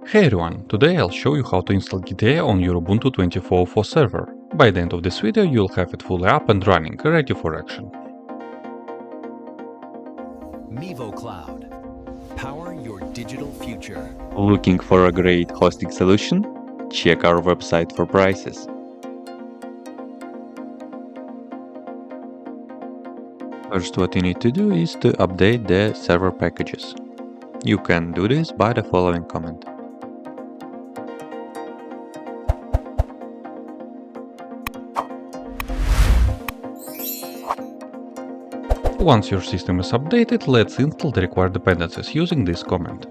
Hey everyone, today I'll show you how to install Gitea on your Ubuntu 24.04 server. By the end of this video you'll have it fully up and running, ready for action. MivoCloud. Power your digital future. Looking for a great hosting solution? Check our website for prices. First, what you need to do is to update the server packages. You can do this by the following command. Once your system is updated, let's install the required dependencies using this command.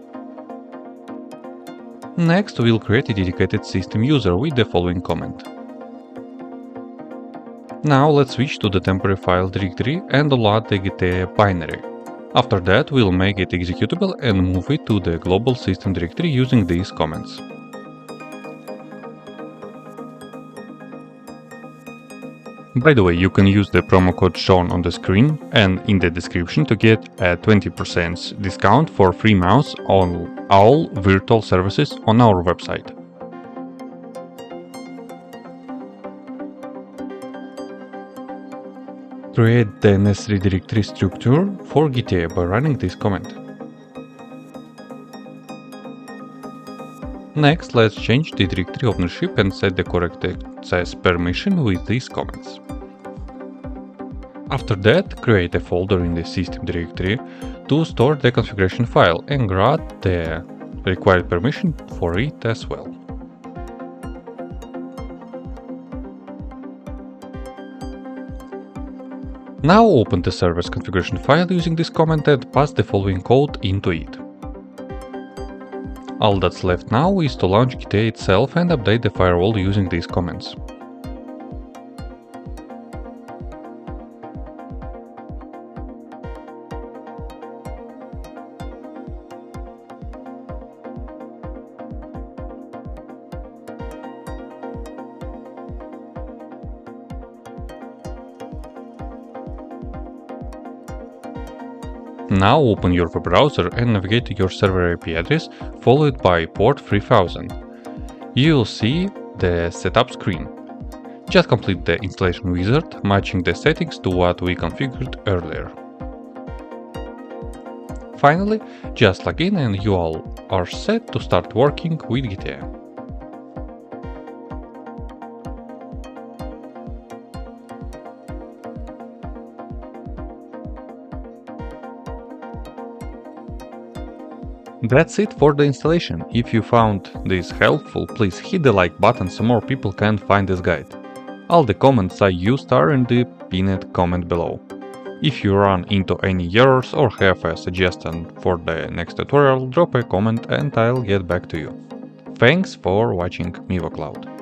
Next, we'll create a dedicated system user with the following command. Now let's switch to the temporary file directory and load the Gitea binary. After that, we'll make it executable and move it to the global system directory using these commands. By the way, you can use the promo code shown on the screen and in the description to get a 20% discount for free mouse on all virtual services on our website. Create the necessary directory structure for Gitea by running this command. Next, let's change the directory ownership and set the correct access permission with these commands. After that, create a folder in the system directory to store the configuration file and grant the required permission for it as well. Now open the server's configuration file using this command and pass the following code into it. All that's left now is to launch Gitea itself and update the firewall using these commands. Now open your web browser and navigate to your server IP address followed by port 3000. You'll see the setup screen. Just complete the installation wizard, matching the settings to what we configured earlier. Finally, just log in and you all are set to start working with Gitea. That's it for the installation. If you found this helpful, please hit the like button so more people can find this guide. All the comments I used are in the pinned comment below. If you run into any errors or have a suggestion for the next tutorial, drop a comment and I'll get back to you. Thanks for watching MivoCloud.